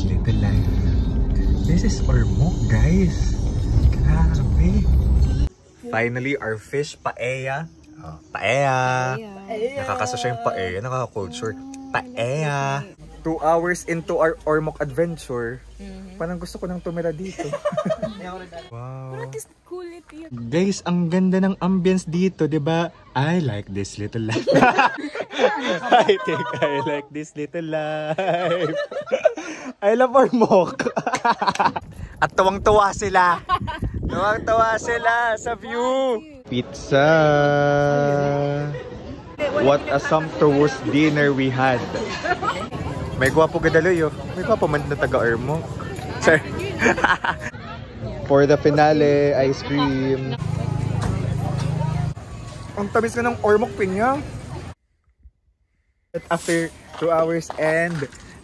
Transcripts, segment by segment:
this little life. This is Ormoc, guys. Grabe. Finally, our fish paella. Oh, paella. Nakakasasya yung paella, nakaka-culture. Paella. 2 hours into our Ormoc adventure. Parang gusto ko nang tumira dito. Wow. Guys, ang ganda ng ambience dito, 'di ba? I like this little life. I think I like this little life. I love Ormoc. At tuwang-tuwa sila. Tuwang-tuwa sila sa view. Pizza. What a sumptuous dinner we had. May gwapo gadaloy, oh. May gwapo man na taga-Ormoc. Sir. For the finale, ice cream. Ang tamis na ng Ormoc pinya. After 2 hours and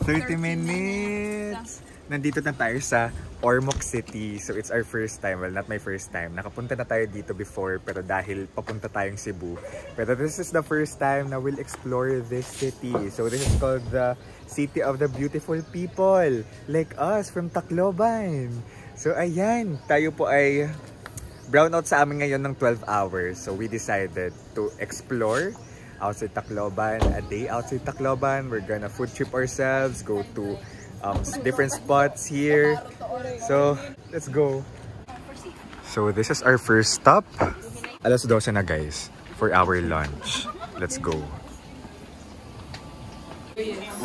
30 minutes, nandito na tayo sa Ormoc City. So it's our first time. Well, not my first time. Nakapunta na tayo dito before, pero dahil papunta tayong Cebu. Pero this is the first time na we'll explore this city. So this is called the City of the Beautiful People, like us from Tacloban. So ayan, tayo po ay brownout sa amin ngayon ng 12 hours. So we decided to explore outside Tacloban, a day outside Tacloban. We're gonna food trip ourselves, go to different spots here. So let's go. So this is our first stop. Alas 12 na guys for our lunch. Let's go.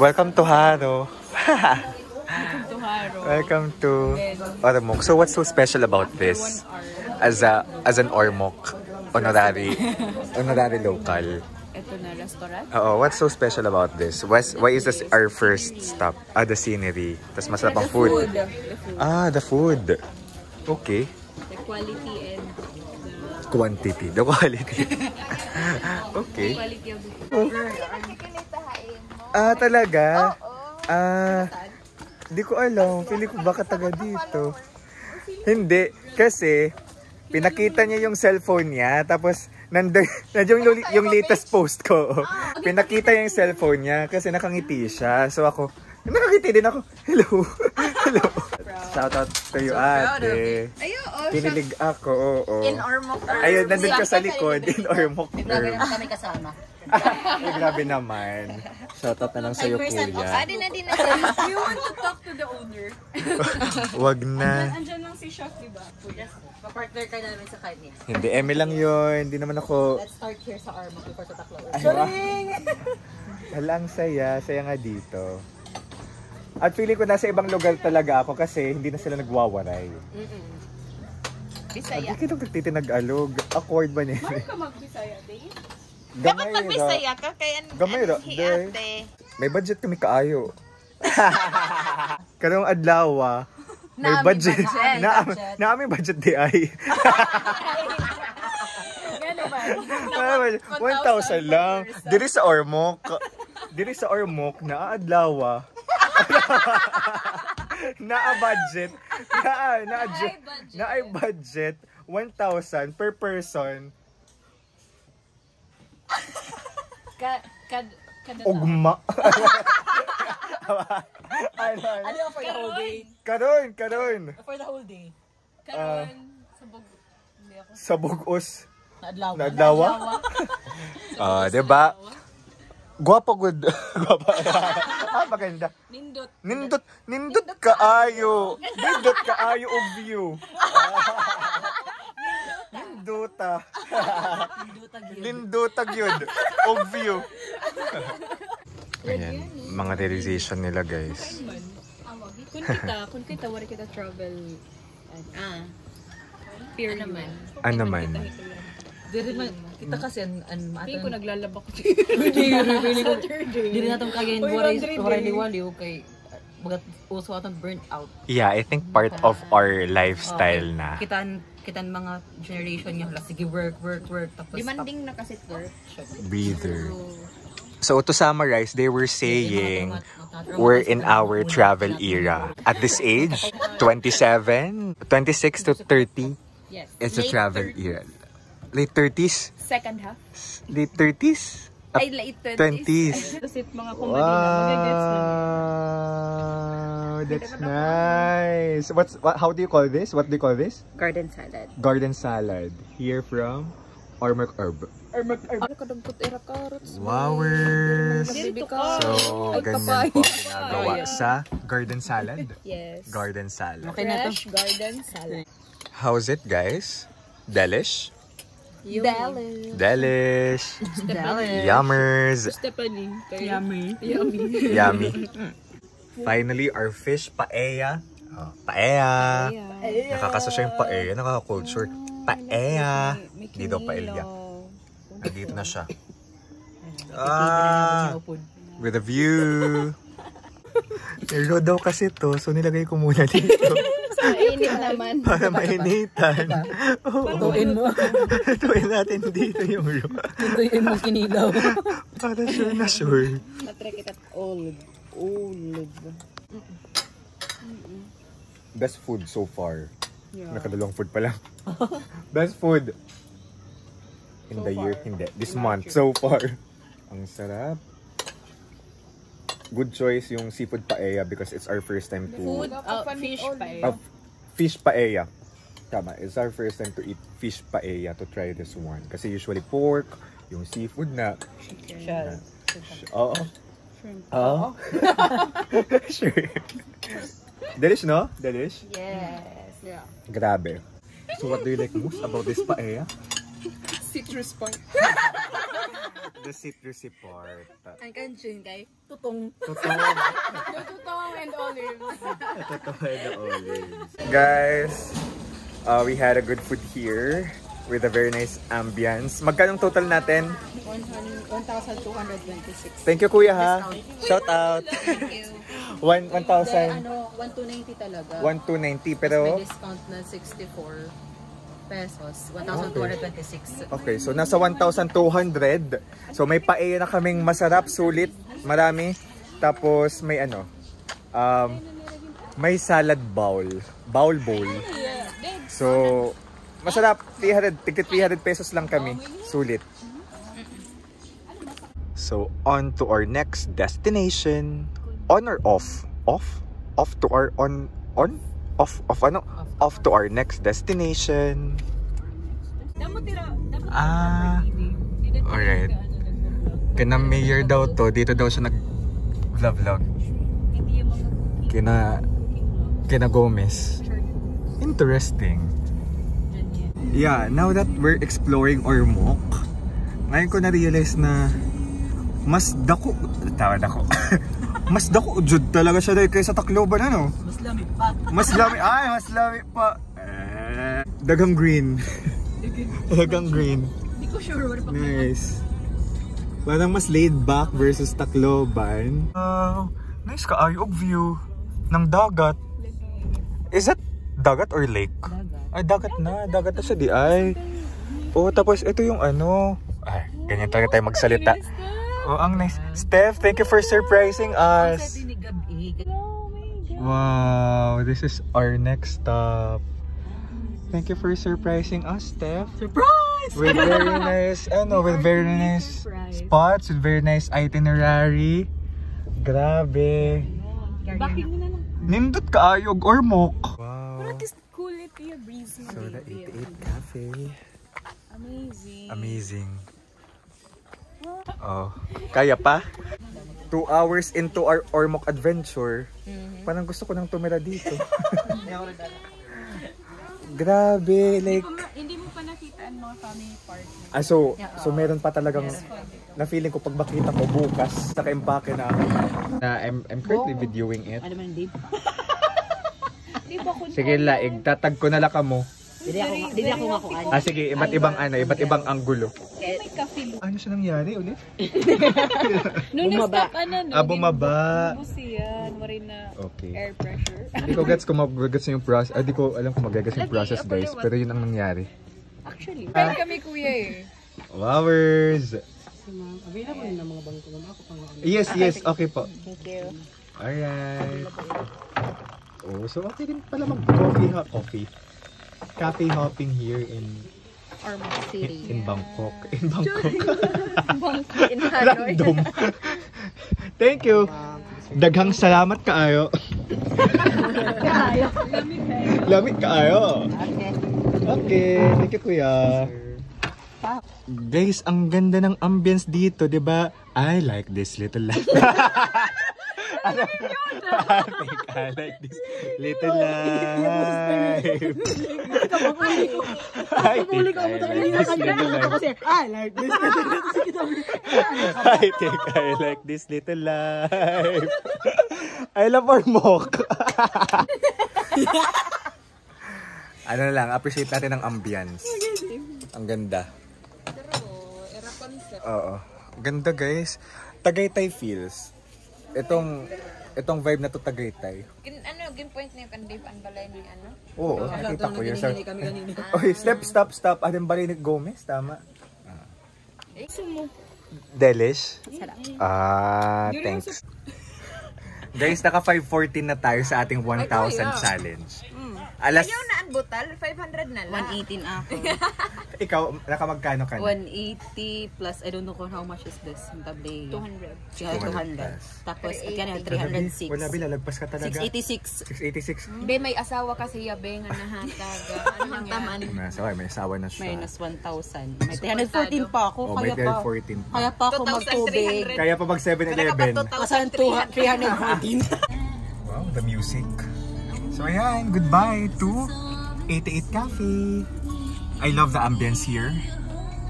Welcome to Haro. Welcome to Ormoc. So what's so special about this as an Ormoc honorary local? Ito na restaurant. Oo, what's so special about this? Why is this our first stop? The scenery. Tas masarap ang food. The food. Okay. The quality and the quantity. The quality. Okay. the quality of the food. Talaga? Di ko alam. Pili ko baka taga dito. Hindi. Kasi, pinakita niya yung cellphone niya. Tapos, nandiyan yung latest post ko. Pinakita niya yung cellphone niya kasi nakangiti siya. So ako, nakangiti din ako. Hello. Hello. Shout out to you, ate. Kinilig ako. Oo. In Ormoc. Ayun, nandun ka sa likod. In Ormoc. Grabe naman kami kasama. Grabe naman. Shout out na lang sa'yo, kuya. Adi na. Do you want to talk to the owner? Wag na. Andyan lang si Chef, diba? Pa-partner ka namin sa kanya. Hindi, Eme lang yun. Hindi naman ako... Let's start here sa Ormoc before sa Tacloban. Alang saya. Saya nga dito. At feeling ko nasa ibang lugar talaga ako kasi hindi na sila nagwawaray. Bisaya. Hindi kita nagtitinag-alog. Awkward ba niya? Bakit ka mag-Bisaya, Dave? Dapat pag Bisaya ka, kaya gamay ra. ate. May budget kami kaayo. Karong adlaw, may budget. Naami budget di ay. Gano'n ba? 1,000 lang. Diri sa Ormoc. Diri sa Ormoc na adlaw. Na-budget. Na-ay budget 1,000 per person. Kada Ugma. Ano for the whole day? Karon. For the whole day. Karon, Sa Bugos. Naadlawa. Diba? Guwapo good. Guwapo. Maganda. Nindot kaayo. Nindot kaayo og view. Lindutag yun. Og view. Ayan, mga realization nila guys. Kung kita, wala kita travel. Peer naman. Ano man? Diri man kita kasi Hindi ko naglalaba ko. Diri natong kagayan waray liwali kay bagat uso atong burnt out. Yeah, I think part of our lifestyle na. Kitan mga generation niya sige work tapos Demanding na kasi work. Breather. So to summarize, they were saying we're in our travel era. At this age, 26 to 30 Yes. is a travel era. Late 30s? Second half. Late 30s? Ay, late 20s. Kasi mga kumbali na, magagets na. Wow, that's nice. How do you call this? What do you call this? Garden salad. Garden salad. Here from Ormoc Herb. Wowers! So, ganyan po ang ginagawa sa garden salad. Yes. Garden salad. Okay na to. Fresh garden salad. How's it, guys? Delish? Delish. Delish! Dali. Yummers! Stephanie. Yummy. Yummy. Finally, our fish paella. Oh, paella. Nakakasya yung paella. Nakaka-culture. Paella. Hindi daw paella. Nandito na siya. With a view. Pero daw kasi to, so nilagay ko muna dito. Mainit naman. Para mainitan. Tutuin mo. Tutuin natin dito yung room. Tutuin mo kinilaw. Para sure na sure. Matry kita olive. Olive. Best food so far. Nakadalawang food pa lang. Best food. In the year, hindi. This month, so far. Ang sarap. Good choice yung seafood paella because it's our first time to... Food, fish pa fish paella. Tama, it's our first time to eat fish paella to try this one. Kasi usually pork, yung seafood na... Shell. Oo. Oo. Sure. Delish, no? Delish? Yes. Yeah. Grabe. So what do you like most about this paella? Citrus part. The citrusy part. Ang kanchun kay tutong. Totoo. Tutong and olives. Totoo na olives. Guys, we had a good food here with a very nice ambience. Magkano total natin? 1,226. Thank you, kuya, ha? Shout out. Thank you. 1,000. 1,290 talaga. 1,290 pero... May discount na 64 pesos. 1,226. Okay, so nasa 1,200. So may paella na kaming masarap, sulit, marami. Tapos may ano, may salad bowl. Bowl. So, masarap. 300 pesos lang kami. Sulit. So, on to our next destination. On or off? Off? Off to our on? Off ano? Off to our next destination. Alright. Kina Mayor daw to. Dito daw siya nag-vlog. Kina Gomez. Interesting. Yeah, now that we're exploring Ormoc, ngayon ko na-realize na mas dako mas dako jud talaga siya dahil kaysa Tacloban, ano? Mas lami pa. Dagang green. Dagang green. Hindi ko sure what pa. Nice. Parang mas laid back versus Tacloban. Nice kaayog view ng dagat. Is that dagat or lake? Ay, dagat na siya di ay. Oh, tapos ito yung ano. Ay, ganyan talaga tayo magsalita. Oh, ang nice. Steph, thank you for surprising us. Wow, this is our next stop. Thank you for surprising us, Steph. Surprise! With very nice, with very nice spots, with very nice itinerary. Grabe. Nindot kaayog Ormoc. Wow. But it's cool, it's breezy. So the 88 Cafe. Amazing. Oh, kaya pa? 2 hours into our Ormoc adventure. Parang gusto ko nang tumira dito. Grabe, like... Hindi mo pa nakita ang mga family partner. So meron pa talagang... Na feeling ko pag makita ko bukas, naka-empake na ako. I'm currently videoing it. Ano man, Dave? Sige, laig. Tatag ko na lang mo. Hindi ako nga kuan. Sige, iba't ibang anggulo. May cafe look. Ano siya nangyari ulit? Bumaba. Bumaba. Busiyan, marin na Okay. air pressure. Hindi ko gets kung mag-gets yung process. Hindi ko alam kung mag-gets yung process, guys. Pero yun ang nangyari. Actually, friend kami kuya eh. Wowers! Available na mga bangko naman ako pang. Yes. Okay po. Thank you. Alright. Oh, so okay din pala mag-coffee. Cafe hopping here in Ormoc City. in Bangkok. In Bangkok. Bangkok in Hanoi. Random. Thank you. Daghang salamat kaayo. Lamig kaayo. Okay. Okay, thank you kuya. Guys, ang ganda ng ambience dito, 'di ba? I like this little life. I like this little life. I think I like this little life. I love our mock. Ano na lang, appreciate natin ang ambience. Ang ganda. Oo. Ganda guys. Tagaytay feels. Itong vibe na to Tagaytay. Point na yung kandib ang balay ng ano? Oo, nakita ko yun. Okay, stop. Adam balay ni Gomez, tama. Delish? Thanks. Guys, naka 514 na tayo sa ating 1,000 challenge. Alas... Ayaw na ang butal, 500 na lang. 118 ako. Ikaw, nakamagkano ka na? 180 plus, I don't know how much is this. 200. 200. Tapos, yan yung 306. Wala, bilalagpas ka talaga. 686. 686. Be, may asawa kasi yabe nga nahataga. Ano ang tamaan? May asawa na siya. Minus 1,000. May 314 pa ako. Oh, may 314 pa. Kaya pa ako magtubig. Kaya pa mag 7-Eleven. Kasan 314. Wow, the music. So ayan, goodbye to 88 Cafe. I love the ambience here.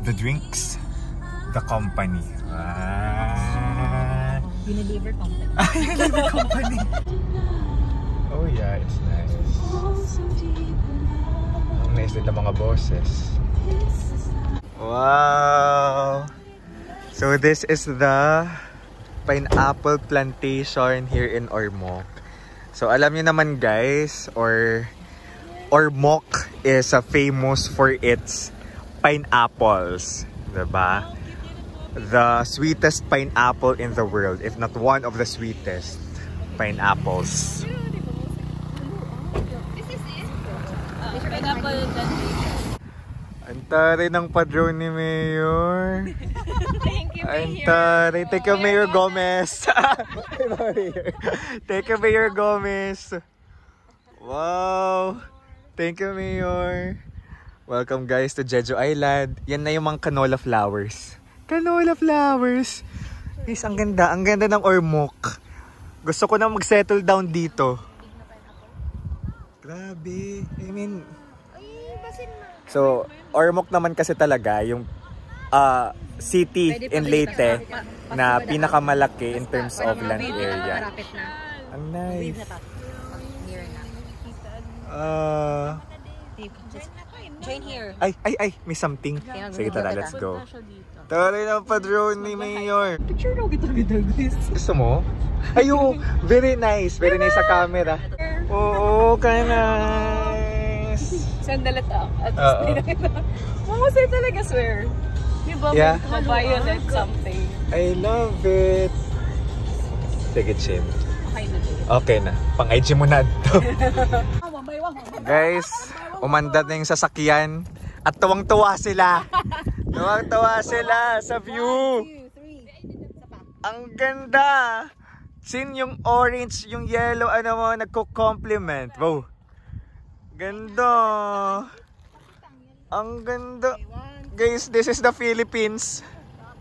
The drinks. The company. Unilever company. Unilever company. Oh yeah, it's nice. Ang nice din ng mga bosses. Wow! So this is the pineapple plantation here in Ormoc. So alam niyo naman guys, Ormoc is famous for its pineapples, diba? The sweetest pineapple in the world, if not one of the sweetest pineapples. Antare ng padrone ni Mayor. Thank you, Antare. Thank you, Mayor Gomez. Thank you, Mayor Gomez. Wow. Thank you, Mayor. Welcome guys to Jeju Island. Yan na yung mga canola flowers. Canola flowers. Guys, ang ganda. Ang ganda ng Ormoc. Gusto ko na mag-settle down dito. Grabe. I mean... So, Ormoc naman kasi talaga yung city in Leyte na pinakamalaki in terms of land area. Ang nice. Join here. Ay, may something. Sige tara, let's go. Tara na padrone ni Mayor. Picture daw kita guys. Gusto mo? Ay, oo. Very nice. Very nice sa camera. Oo, kaya nice. Sandalat ako. At least hindi na kita. Mamusay talaga, swear. Diba? Yeah. Violet something. I love it. Sige, Chin. Okay na. Pang-IG mo na ito. Guys, umandad na yung sasakyan. At tuwang-tuwa sila. Tuwang-tuwa sila sa view. Ang ganda. Sin yung orange, yung yellow, ano mo, nagko-compliment. Wow. Ganda. Ang ganda. Guys, this is the Philippines.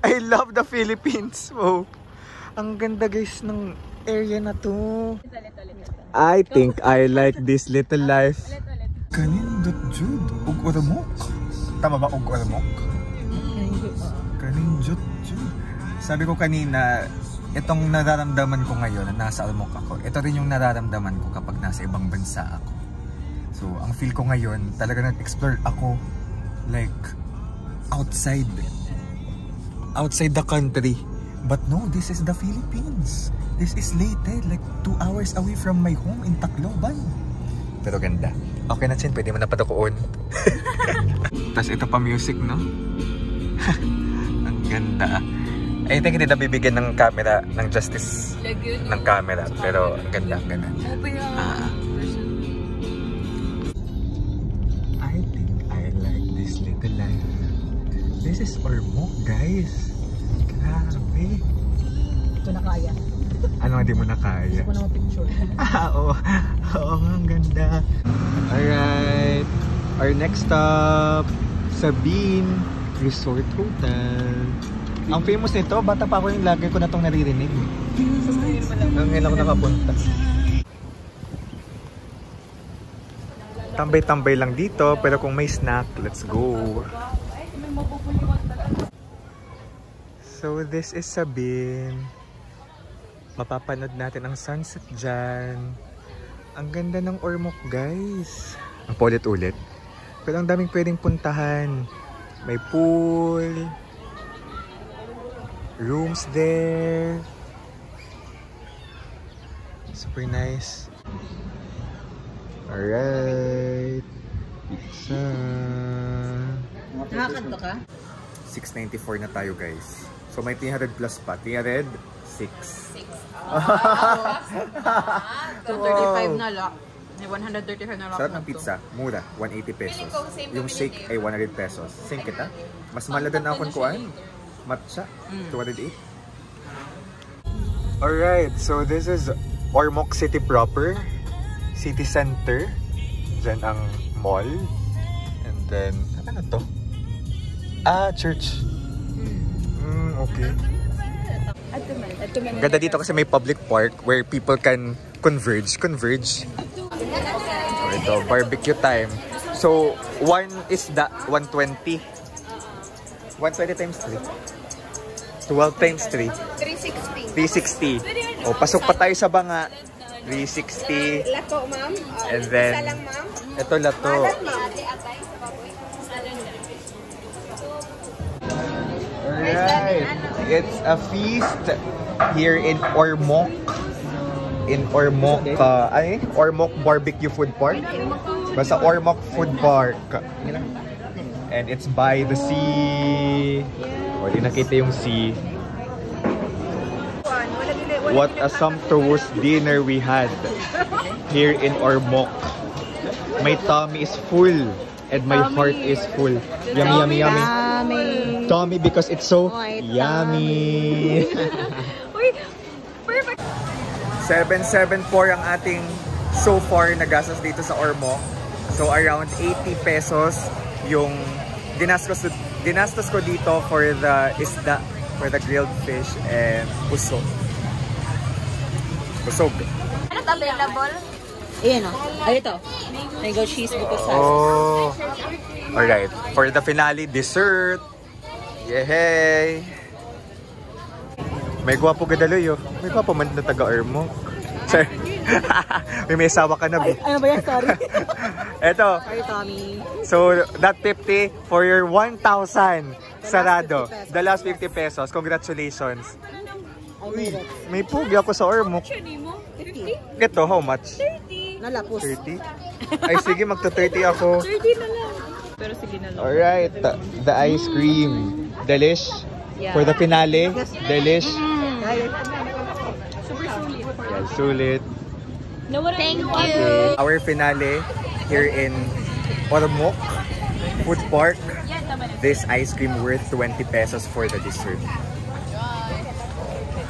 I love the Philippines. Wow. Ang ganda guys ng area na to. I think I like this little life. Kanindot Jud. Ug Ormoc. Tama ba? Ug Ormoc? Kanindot Jud. Sabi ko kanina, itong nararamdaman ko ngayon na nasa Ormoc ako, ito rin yung nararamdaman ko kapag nasa ibang bansa ako. So, ang feel ko ngayon, talaga nag-explore ako like outside the country. But no, this is the Philippines. This is Leyte, like 2 hours away from my home in Tacloban. Pero ganda. Okay na, Chin, pwede mo na patukuon. Tapos ito pa music, no? Ang ganda. I think hindi na bibigyan ng camera, ng justice ng camera. Pero ang ganda, ang ganda. I think I like this little life. This is Ormoc, guys. Grabe. Ito na kaya. Ano, hindi mo na kaya? Gusto ko na picture. Oo. Oo nga, ang ganda. Alright. Our next stop, Sabine Resort Hotel. Ang famous nito, bata pa ako yung lagi ko na itong naririnig. Ngayon ako nakapunta. Tambay-tambay lang dito, pero kung may snack, let's go. So this is Sabine. Mapapanood natin ang sunset dyan. Ang ganda ng Ormoc, guys. Ang paulit-ulit. Pero ang daming pwedeng puntahan. May pool. Rooms there. Super nice. Alright. Pizza. Nakakanto ka? 694 na tayo, guys. So may 300 plus pa. 300? 6. 35 na lang. May 135 na lang. Sarap ng pizza. Mura. 180 pesos. Yung shake ay 100 pesos. Sing kita. Mas mahal din akong kuhaan. Matcha. 208. Alright. So this is Ormoc City proper. City Center. Diyan ang mall. And then, ano to? Church. Okay. Ganda dito kasi may public park where people can converge. So ito, barbecue time. So, one is the 120. 120 times 3. 12 times 3. 360. O, pasok pa tayo sa banga. 360. Lato, ma'am. And then, isa lang, ma'am. ito lato. Alright. It's a feast here in Ormoc. Ormoc Barbecue Food Park. Basta Ormoc Food Park. And it's by the sea. O, di nakita yung sea. What a sumptuous dinner we had here in Ormoc. My tummy is full and my heart is full. Yummy, yummy, yummy. Tummy because it's so yummy. Wait, perfect. 774 ang ating so far na gastos dito sa Ormoc. So around 80 pesos yung dinastos ko dito for the isda, for the grilled fish and busog. Ano't available? Ayan o. Ay, ito. Mango cheese buko sauce. Oh. Alright. For the finale, dessert. Yehey! May gwapo gadaloy oh. May gwapo man na taga-Ormoc. Sir. may asawa ka na. Ano ba yan? Sorry. Eto. Sorry, Tommy. So, that 50 for your 1,000 sarado. The last 50 pesos. Congratulations. Uy, may pugi ako sa Ormoc. Ito, how much? 30. Nalapos. 30? Ay, sige, magto-30 ako. 30 na lang. Pero sige na lang. Alright, the ice cream. Delish. Yeah. For the finale, delish. Super sulit. Yan, sulit. Thank you. Our finale here in Ormoc Food Park. This ice cream worth 20 pesos for the dessert.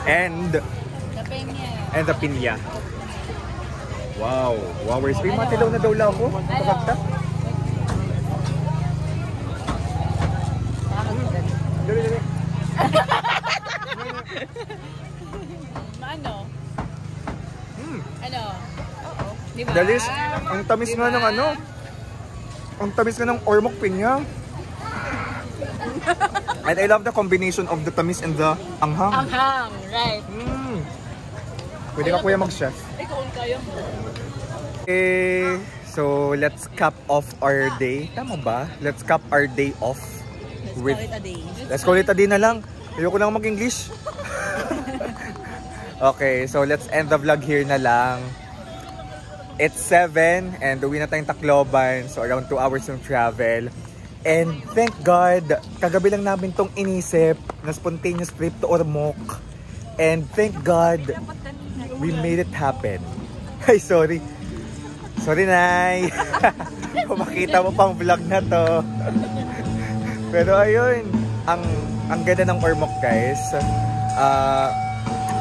And the pinya. Wow. Wow, where's may matilaw na daw lang ako? Pakakta. Dali. Ano? Ano? Diba? Dalis, ang tamis nga ng ano? Ang tamis nga ng Ormoc pinya. And I love the combination of the tamis and the anghang. Anghang, right. Pwede ka kuya mag-chef. Ikaw kaya mo. Okay, so let's cap off our day. Tama ba? Let's cap our day off. Let's call it a day na lang. Ayoko na mag-English. Okay, so let's end the vlog here na lang. It's 7 and uwi na tayong Tacloban. So around 2 hours ng travel. And thank God, kagabi lang namin tong inisip na spontaneous trip to Ormoc. And thank God, we made it happen. Ay, sorry. Sorry, Nay. Kung makita mo pang vlog na to. Pero ayun, ang ganda ng Ormoc, guys.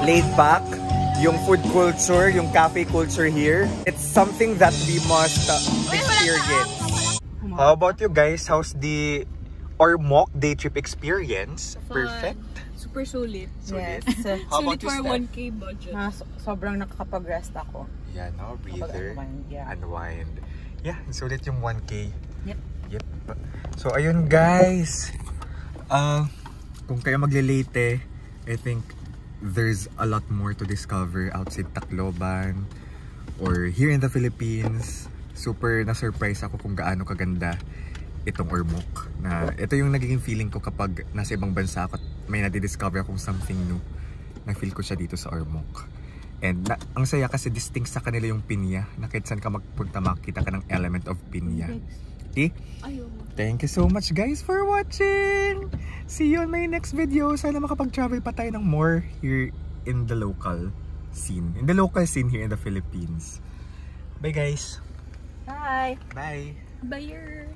Laid back, yung food culture, yung cafe culture here. It's something that we must experience. How about you guys? How's the Ormoc day trip experience? Fun. Perfect. Super sulit. Sulit. Yes. How Sulit about you, for Steph? 1K budget. Sobrang nakakapag-rest ako. Yeah, no? Breather. Unwind, yeah. Unwind. Yeah, sulit yung 1K. Yep. Yep. So, ayun guys. Kung kayo magle-Leyte, I think there's a lot more to discover outside Tacloban or here in the Philippines. Super na-surprise ako kung gaano kaganda itong Ormoc. Na ito yung nagiging feeling ko kapag nasa ibang bansa ako at may nadidiscover akong something new. Na-feel ko siya dito sa Ormoc. And ang saya kasi distinct sa kanila yung pinya. Na kahit saan ka magpunta makita ka ng element of pinya. Okay? Thank you so much guys for watching! See you on my next video. Sana makapag-travel pa tayo ng more here in the local scene. In the local scene here in the Philippines. Bye guys! Bye! Bye! Bayer.